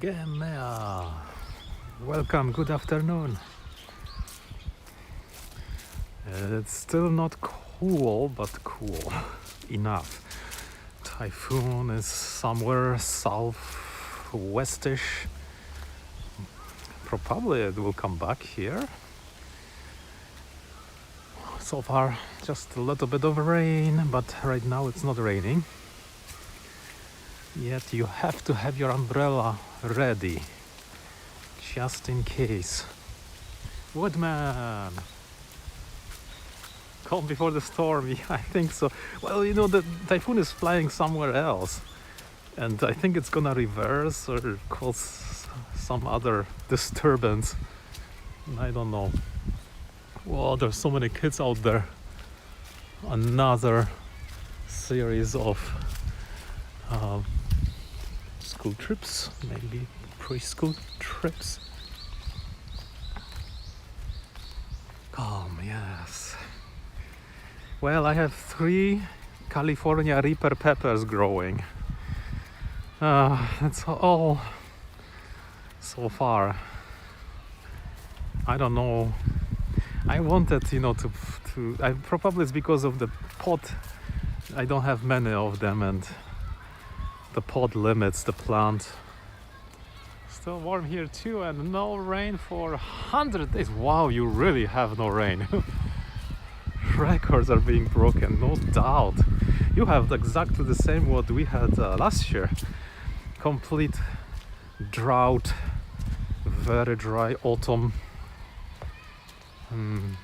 Gemea. Welcome, good afternoon. It's still not cool, but cool enough. Typhoon is somewhere southwestish. Probably it will come back here. So far, just a little bit of rain, but right now it's not raining. Yet you have to have your umbrella ready, just in case. Woodman! Calm before the storm, yeah, I think so. Well, you know, the typhoon is flying somewhere else. And I think it's gonna reverse or cause some other disturbance. I don't know. Well, there's so many kids out there. Another series of school trips, maybe preschool trips. Calm, yes. Well, I have 3 California Reaper peppers growing. That's all so far. I don't know. I wanted, you know, to probably it's because of the pot. I don't have many of them, and the pot limits the plant. Still warm here too, and no rain for 100 days. Wow, you really have no rain. Records are being broken, no doubt. You have exactly the same what we had last year. Complete drought, very dry autumn.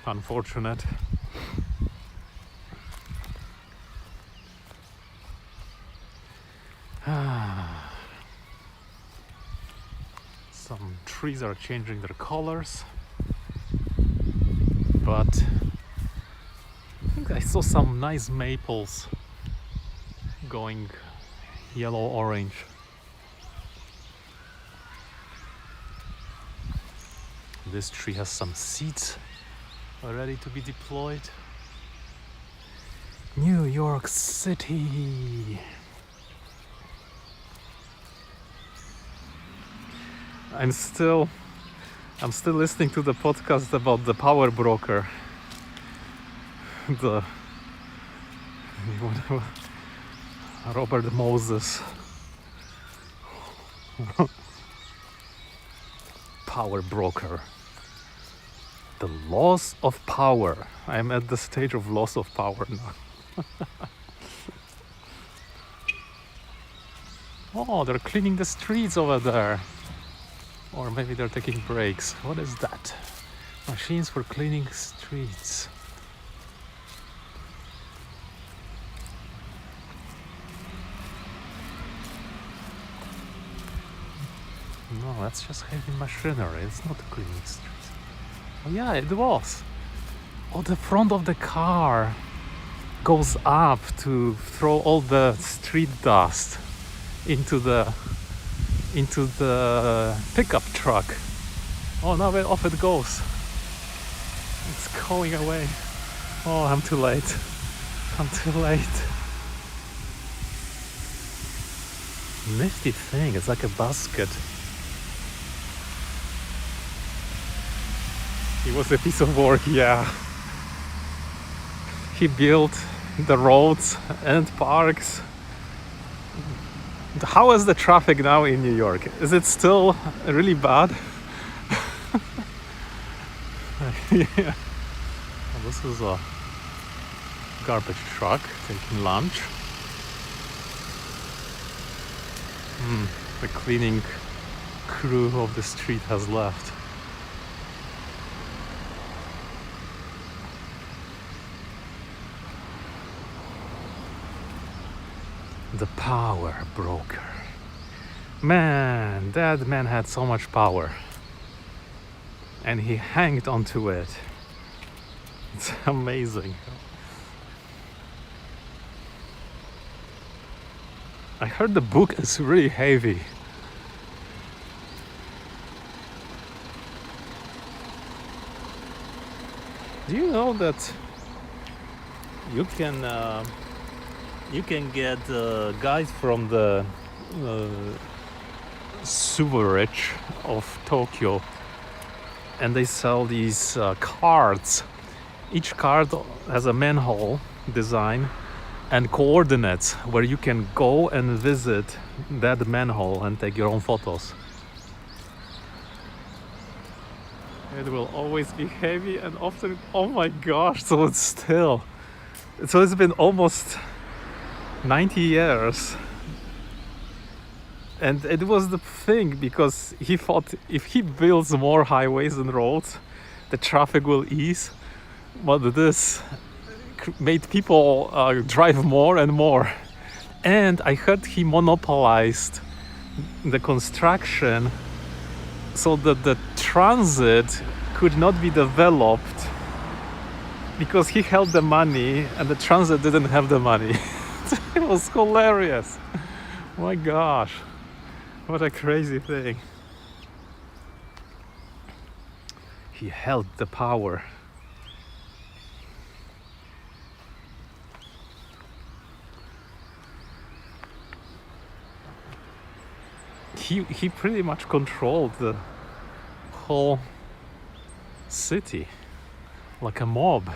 Unfortunate. Some trees are changing their colors, but I think I saw some nice maples going yellow-orange. This tree has some seeds ready to be deployed. New York City. I'm still listening to the podcast about the power broker. The Robert Moses. Power broker. The loss of power. I'm at the stage of loss of power now. Oh, they're cleaning the streets over there. Or maybe they're taking breaks. What is that? Machines for cleaning streets. No, that's just heavy machinery. It's not cleaning streets. Oh yeah, it was. Oh, the front of the car goes up to throw all the street dust into the pickup truck. Oh, now off it goes. It's going away. Oh, I'm too late. I'm too late. Nifty thing. It's like a basket. It was a piece of work, yeah. He built the roads and parks. How is the traffic now in New York? Is it still really bad? Yeah. Well, this is a garbage truck taking lunch. The cleaning crew of the street has left. The power broker. Man, that man had so much power. And he hanged onto it. It's amazing. I heard the book is really heavy. Do you know that you can get guys from the sewerage of Tokyo, and they sell these cards. Each card has a manhole design and coordinates where you can go and visit that manhole and take your own photos. It will always be heavy and often, oh my gosh, so it's been almost 90 years. And it was the thing, because he thought if he builds more highways and roads, the traffic will ease. But this made people drive more and more. And I heard he monopolized the construction so that the transit could not be developed because he held the money and the transit didn't have the money. It was hilarious. My gosh, what a crazy thing. He held the power. He pretty much controlled the whole city like a mob.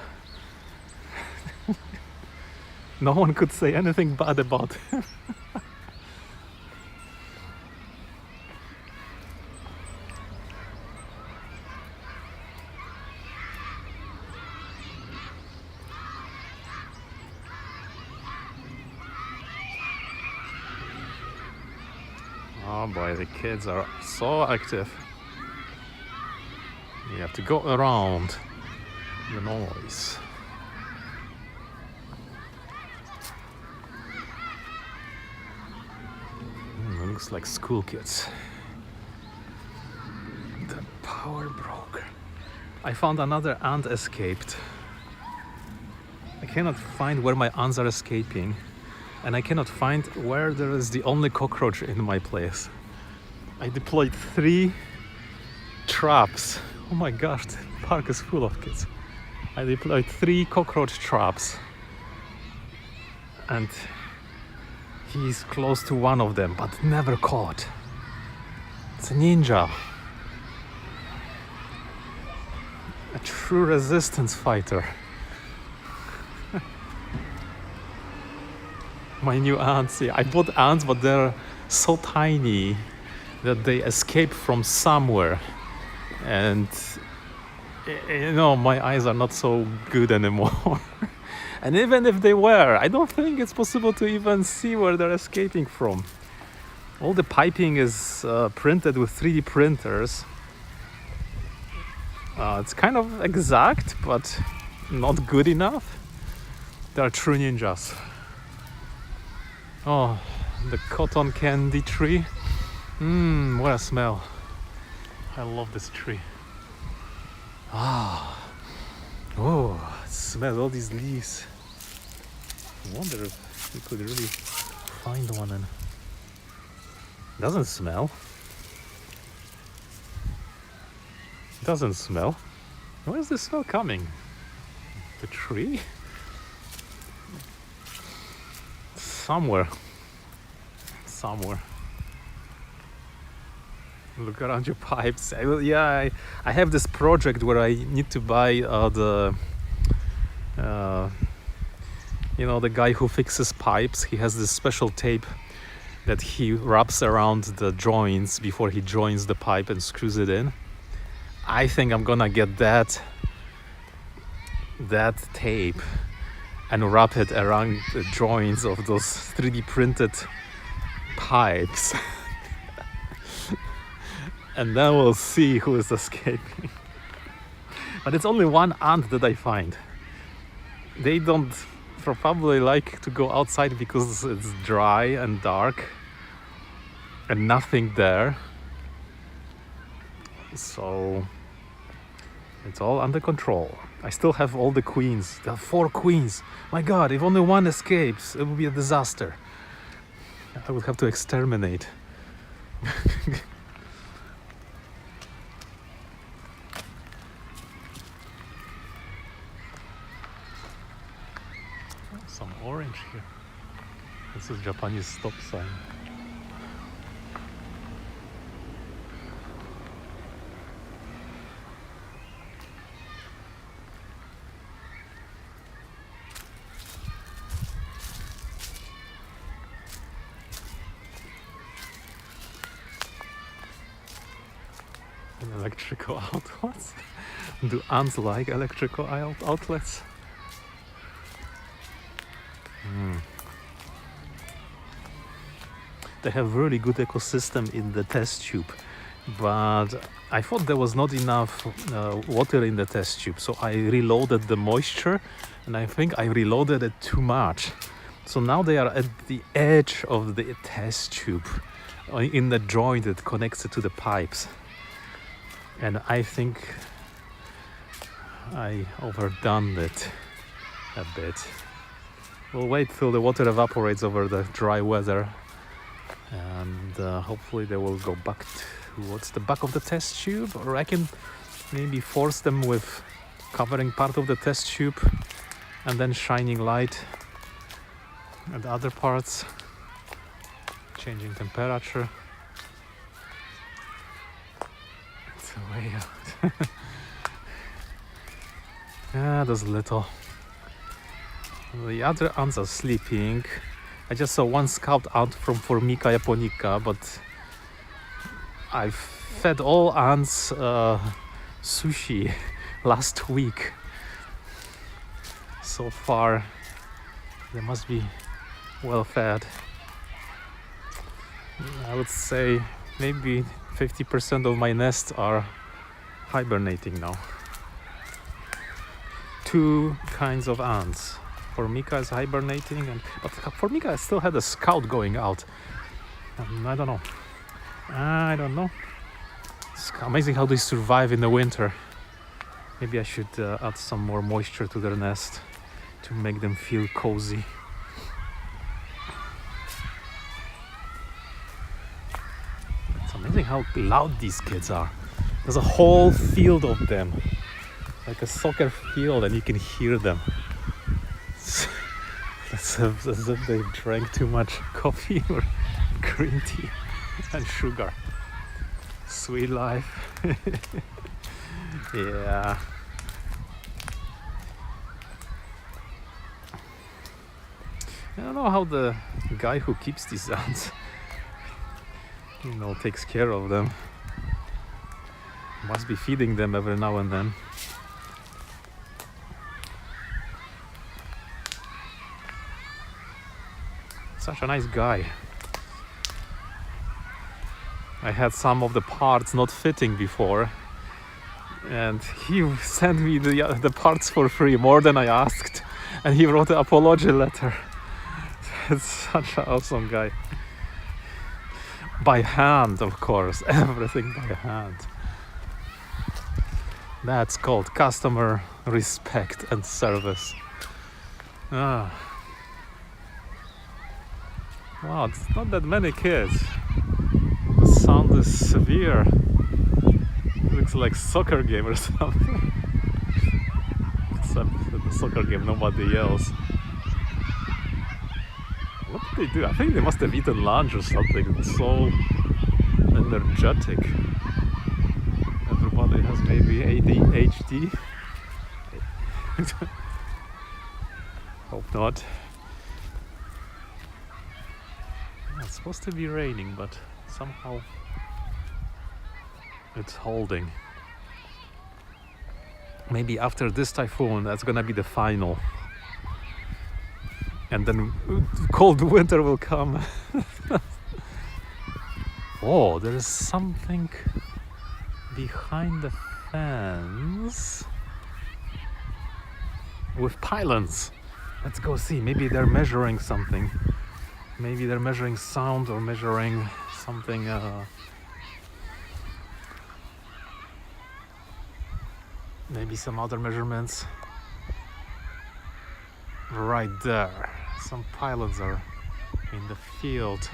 No one could say anything bad about him. Oh boy, the kids are so active. You have to go around the noise. It looks like school kids. The power broke. I found another ant escaped. I cannot find where my ants are escaping. And I cannot find where there is the only cockroach in my place. I deployed 3 traps. Oh my gosh, the park is full of kids. I deployed 3 cockroach traps. And he's close to one of them, but never caught. It's a ninja. A true resistance fighter. My new ants. Yeah, I bought ants, but they're so tiny that they escape from somewhere. And you know, my eyes are not so good anymore. And even if they were, I don't think it's possible to even see where they're escaping from. All the piping is printed with 3D printers. It's kind of exact, but not good enough. They are true ninjas. Oh, the cotton candy tree. What a smell. I love this tree. Oh, it smells all these leaves. I wonder if we could really find one. And doesn't smell. Doesn't smell. Where's the smell coming? The tree? Somewhere. Look around your pipes. I have this project where I need to buy the guy who fixes pipes. He has this special tape that he wraps around the joints before he joins the pipe and screws it in. I think I'm gonna get that tape and wrap it around the joints of those 3D printed pipes. And then we'll see who is escaping. But it's only one ant that I find. They don't probably like to go outside because it's dry and dark and nothing there. So it's all under control. I still have all the queens. There are 4 queens. My God, if only one escapes, it would be a disaster. I would have to exterminate. Some orange here. This is Japanese stop sign. Electrical outlets? Do ants like electrical outlets? They have really good ecosystem in the test tube, but I thought there was not enough water in the test tube, so I reloaded the moisture, and I think I reloaded it too much. So now they are at the edge of the test tube, in the joint that connects it to the pipes, and I think I overdone it a bit. We'll wait till the water evaporates over the dry weather, and hopefully they will go back towards the back of the test tube, or I can maybe force them with covering part of the test tube and then shining light at other parts, changing temperature. It's a way out. Yeah, those little. The other ants are sleeping. I just saw one scout ant from Formica japonica, but I fed all ants sushi last week. So far, they must be well fed. I would say maybe 50% of my nests are hibernating now. Two kinds of ants. Formica is hibernating, but Formica still had a scout going out. I don't know. It's amazing how they survive in the winter. Maybe I should add some more moisture to their nest to make them feel cozy. It's amazing how loud these kids are. There's a whole field of them, like a soccer field, and you can hear them. As if they drank too much coffee or green tea and sugar. Sweet life. Yeah. I don't know how the guy who keeps these ants, takes care of them. Must be feeding them every now and then. Such a nice guy. I had some of the parts not fitting before, and he sent me the parts for free, more than I asked, and he wrote an apology letter. It's such an awesome guy. By hand, of course, everything by hand. That's called customer respect and service. Wow, it's not that many kids. The sound is severe. It looks like soccer game or something. Except at the soccer game nobody yells. What do they do? I think they must have eaten lunch or something. It's so energetic. Everybody has maybe ADHD. Hope not. It's supposed to be raining, but somehow it's holding. Maybe after this typhoon, that's gonna be the final. And then cold winter will come. Oh, there is something behind the fence with pylons. Let's go see. Maybe they're measuring something. Maybe they're measuring sound or measuring something. Maybe some other measurements. Right there. Some pylons are in the field.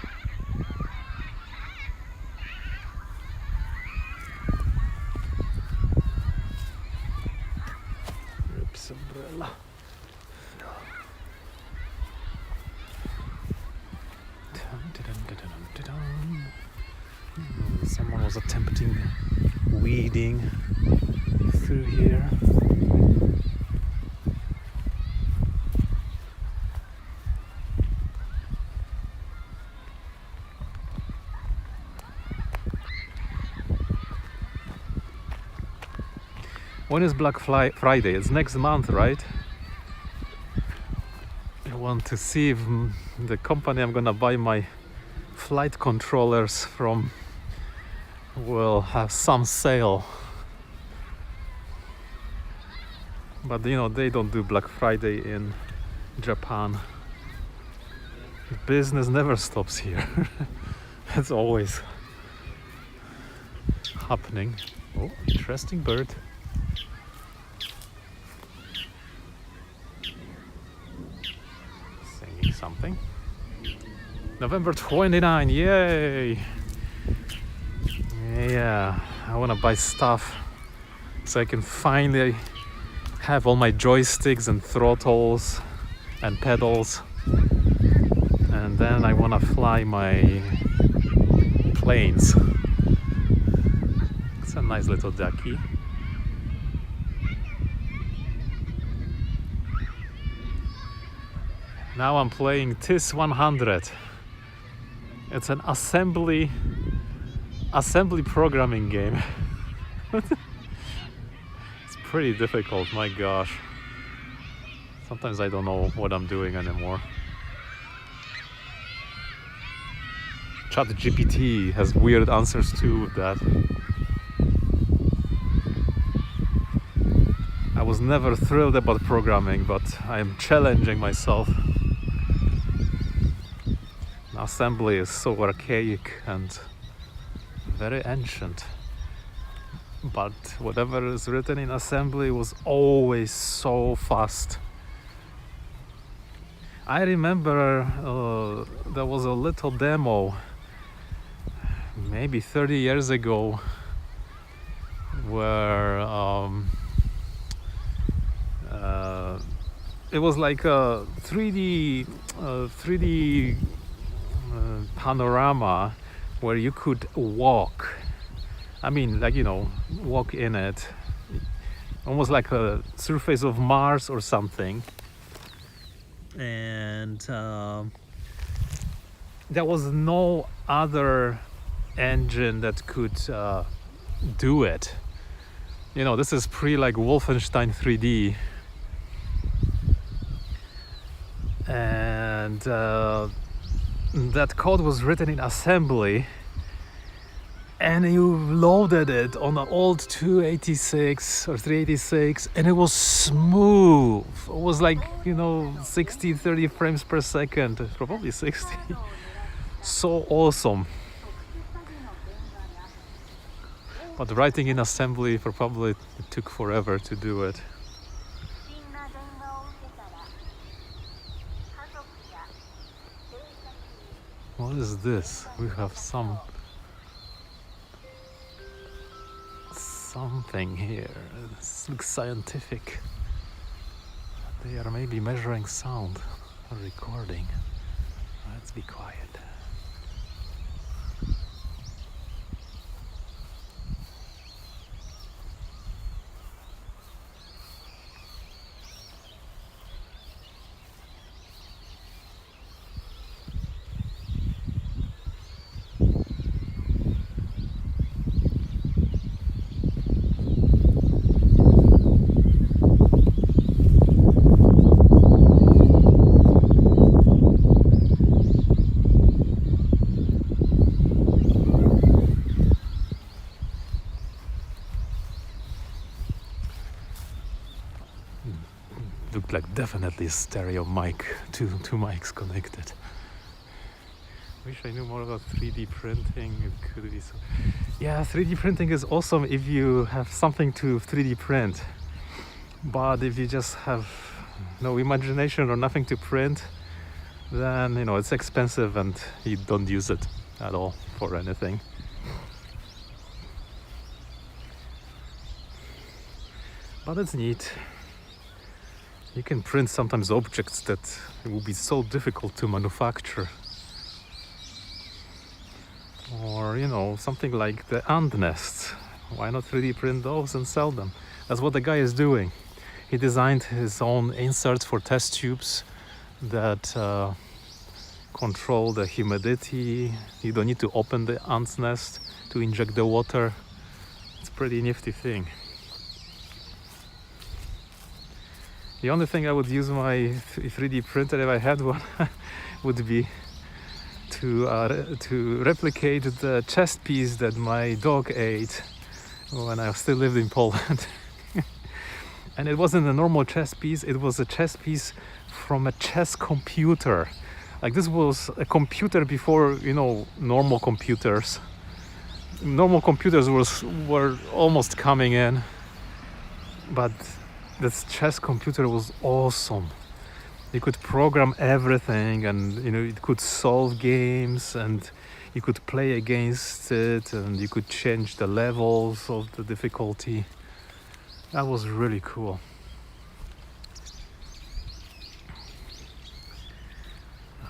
Oops, umbrella. Someone was attempting weeding through here. When is Black Friday? It's next month, right? I want to see if the company I'm gonna buy my flight controllers from will have some sale. But you know, they don't do Black Friday in Japan. Business never stops here. It's always happening. Oh, interesting bird. Singing something. November 29, yay! Yeah, I wanna buy stuff so I can finally have all my joysticks and throttles and pedals, and then I wanna fly my planes. It's a nice little ducky. Now I'm playing TIS 100. It's an assembly programming game. It's pretty difficult, my gosh. Sometimes I don't know what I'm doing anymore. ChatGPT has weird answers too with that. I was never thrilled about programming, but I am challenging myself. Assembly is so archaic and very ancient, but whatever is written in assembly was always so fast. I remember there was a little demo maybe 30 years ago where it was like a 3D panorama where you could walk. I mean, like, you know, walk in it, almost like a surface of Mars or something. And there was no other engine that could do it. You know, this is pre like Wolfenstein 3D. And that code was written in assembly, and you loaded it on an old 286 or 386, and it was smooth. It was like, you know, 30 frames per second, probably 60. So awesome. But writing in assembly probably took forever to do it. What is this? We have something here. This looks scientific. They are maybe measuring sound or recording. Let's be quiet. Looked like definitely a stereo mic, two mics connected. Wish I knew more about 3D printing. It could be so. Yeah, 3D printing is awesome if you have something to 3D print. But if you just have no imagination or nothing to print, then, you know, it's expensive and you don't use it at all for anything. But it's neat. You can print sometimes objects that it will be so difficult to manufacture. Or, you know, something like the ant nests. Why not 3D print those and sell them? That's what the guy is doing. He designed his own inserts for test tubes that control the humidity. You don't need to open the ant's nest to inject the water. It's a pretty nifty thing. The only thing I would use my 3D printer if I had one would be to replicate the chess piece that my dog ate when I still lived in Poland. And it wasn't a normal chess piece, it was a chess piece from a chess computer. Like, this was a computer before, you know, normal computers. Normal computers were almost coming in, but this chess computer was awesome. You could program everything, and you know, it could solve games, and you could play against it, and you could change the levels of the difficulty. That was really cool.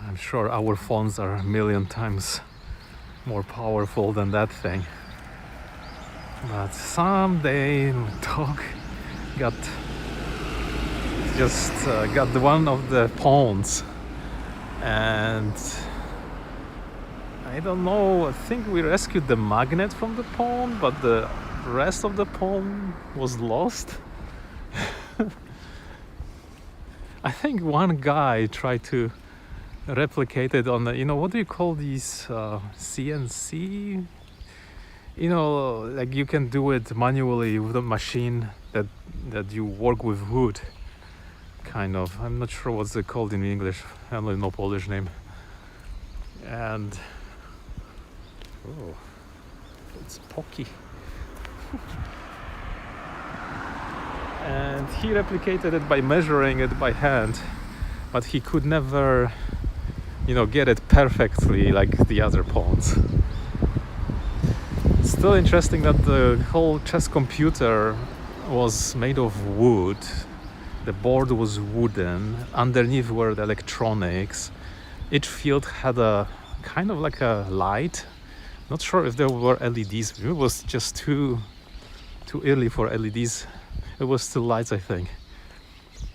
I'm sure our phones are a million times more powerful than that thing. But someday dog got one of the pawns, and I don't know, I think we rescued the magnet from the pawn, but the rest of the pawn was lost. I think one guy tried to replicate it on the, you know, what do you call these, CNC? You know, like you can do it manually with a machine that you work with wood, kind of. I'm not sure what's it called in English. I don't know Polish name. And oh, it's Pocky. And he replicated it by measuring it by hand, but he could never, you know, get it perfectly like the other pawns. It's still interesting that the whole chess computer was made of wood. The board was wooden. Underneath were the electronics. Each field had a kind of like a light. Not sure if there were LEDs. It was just too early for LEDs. It was still lights, I think.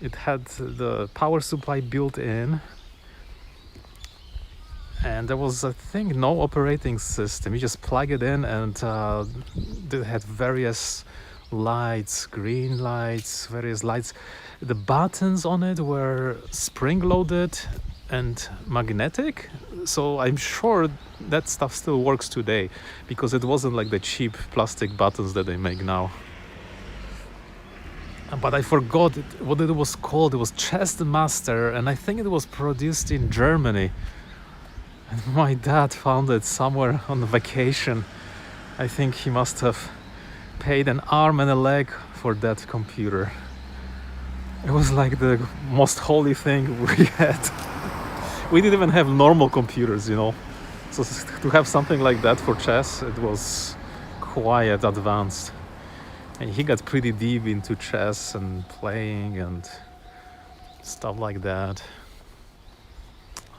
It had the power supply built in, and there was, I think, no operating system. You just plug it in, and it had various lights, green lights, various lights. The buttons on it were spring-loaded and magnetic, so I'm sure that stuff still works today, because it wasn't like the cheap plastic buttons that they make now. But I forgot what it was called. It was Chess Master, and I think it was produced in Germany. And my dad found it somewhere on vacation. I think he must have paid an arm and a leg for that computer. It was like the most holy thing we had. We didn't even have normal computers, you know. So to have something like that for chess, it was quite advanced. And he got pretty deep into chess and playing and stuff like that.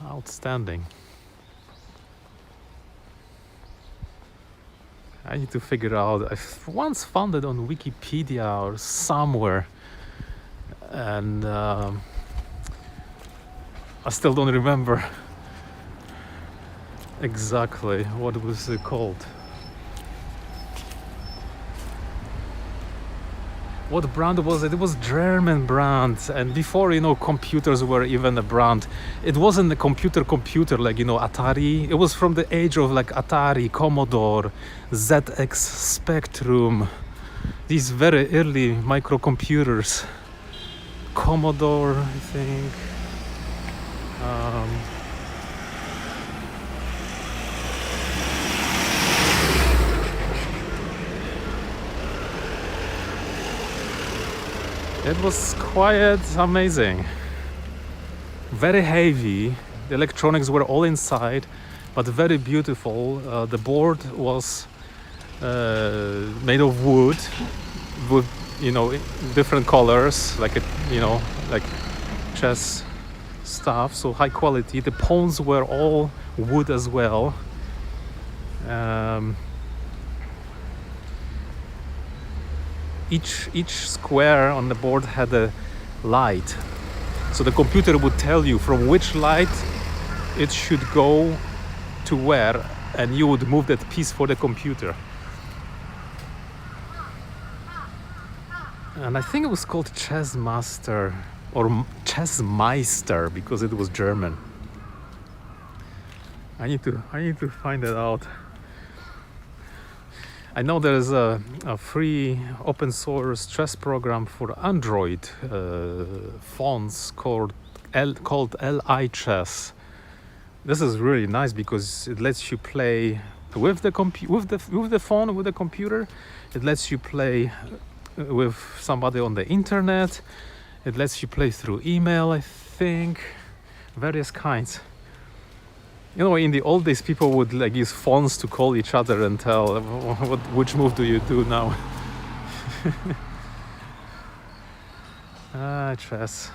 Outstanding. I need to figure out. I once found it on Wikipedia or somewhere, and I still don't remember exactly what was it called. What brand was it? It was German brand, and before, you know, computers were even a brand, it wasn't a computer like, you know, Atari. It was from the age of like Atari, Commodore, ZX Spectrum, these very early microcomputers. Commodore, I think. It was quite amazing. Very heavy. The electronics were all inside, but very beautiful. The board was made of wood with, you know, different colors, like like chess stuff. So high quality. The pawns were all wood as well. Each square on the board had a light, so the computer would tell you from which light it should go to where, and you would move that piece for the computer. And I think it was called Chess Master. or Chessmeister because it was German. I need to find it out. I know there's a free open source chess program for Android phones called LI-Chess. This is really nice because it lets you play with the phone, with the computer. It lets you play with somebody on the internet. It lets you play through email, I think, various kinds. You know, in the old days, people would like use phones to call each other and tell which move do you do now. Chess.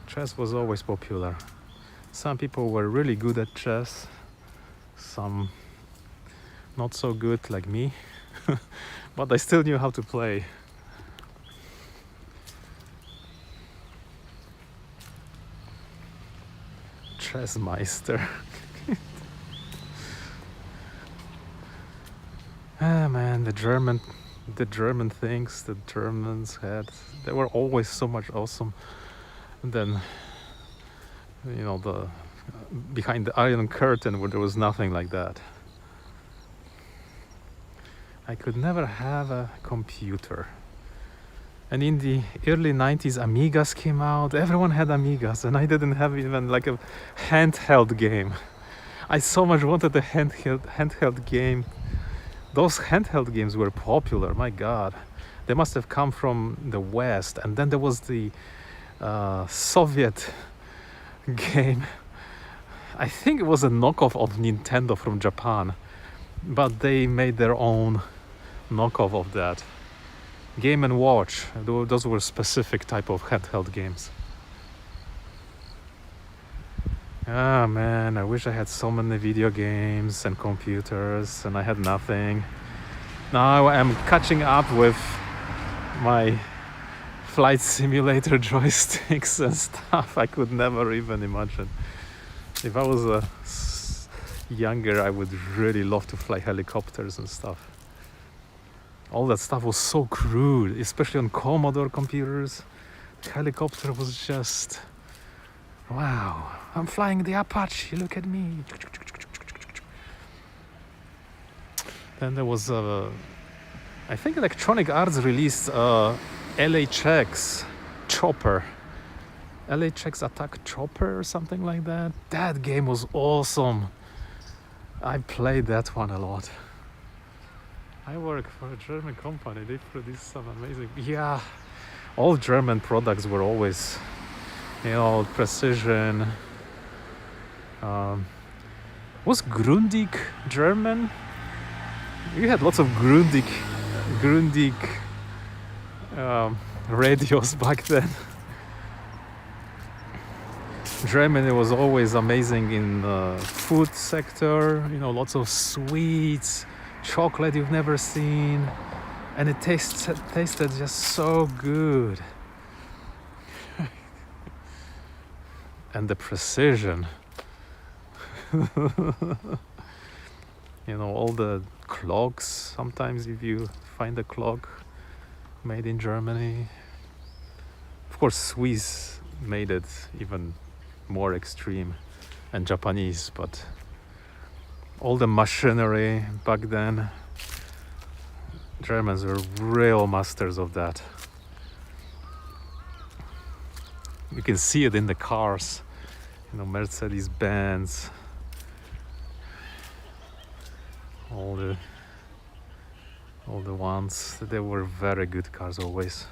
Chess was always popular. Some people were really good at chess, some not so good like me, but I still knew how to play. Chessmeister. Man, the German things the Germans had, they were always so much awesome. And then, you know, the behind the Iron Curtain where there was nothing like that. I could never have a computer. And in the early 90s, Amigas came out. Everyone had Amigas, and I didn't have even like a handheld game. I so much wanted a handheld game. Those handheld games were popular, my God. They must have come from the West. And then there was the Soviet game. I think it was a knockoff of Nintendo from Japan, but they made their own knockoff of that. Game and Watch, those were specific type of handheld games. Ah man, I wish I had so many video games and computers, and I had nothing. Now I'm catching up with my flight simulator joysticks and stuff I could never even imagine. If I was younger, I would really love to fly helicopters and stuff. All that stuff was so crude, especially on Commodore computers. The helicopter was just, wow, I'm flying the Apache, look at me. Then there was, I think Electronic Arts released LHX Chopper. LHX Attack Chopper or something like that. That game was awesome. I played that one a lot. I work for a German company. They produce some amazing... Yeah, all German products were always, you know, precision. Was Grundig German? We had lots of Grundig radios back then. Germany was always amazing in the food sector. You know, lots of sweets, chocolate you've never seen, and it tasted just so good. And the precision. You know, all the clocks, sometimes if you find a clock made in Germany. Of course, Swiss made it even more extreme, and Japanese, but all the machinery back then, Germans were real masters of that. You can see it in the cars, you know, Mercedes-Benz, all the ones. They were very good cars always.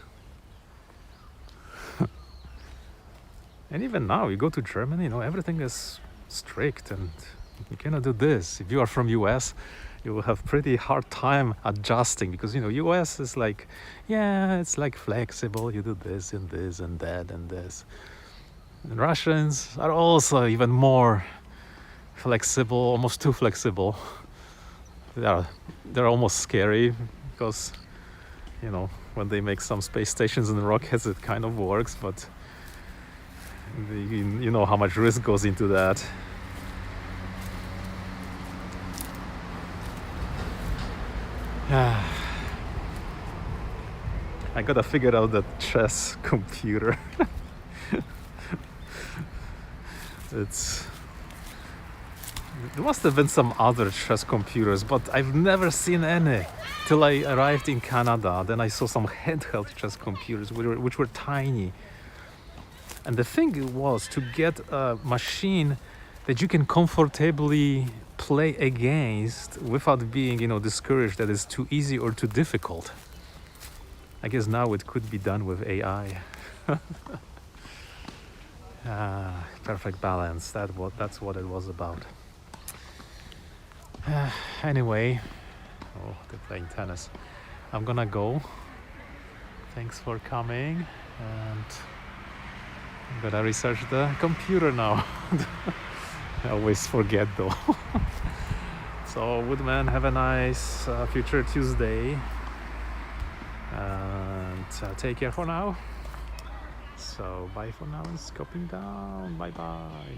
And even now, you go to Germany, you know, everything is strict and you cannot do this. If you are from US, you will have pretty hard time adjusting because, you know, US is like, yeah, it's like flexible. You do this and this and that and this. And Russians are also even more flexible, almost too flexible. They're almost scary because, you know, when they make some space stations and rockets, it kind of works, but you know how much risk goes into that. I gotta figure out that chess computer. It's there must have been some other chess computers, but I've never seen any till I arrived in Canada. Then I saw some handheld chess computers which were tiny. And the thing was to get a machine that you can comfortably play against without being, discouraged that it's too easy or too difficult. I guess now it could be done with AI. Perfect balance. That's what it was about. Anyway, they're playing tennis. I'm gonna go. Thanks for coming, and I'm gonna research the computer now. I always forget though. So, Woodman, have a nice future Tuesday, and take care for now. So, bye for now and scoping down. Bye bye.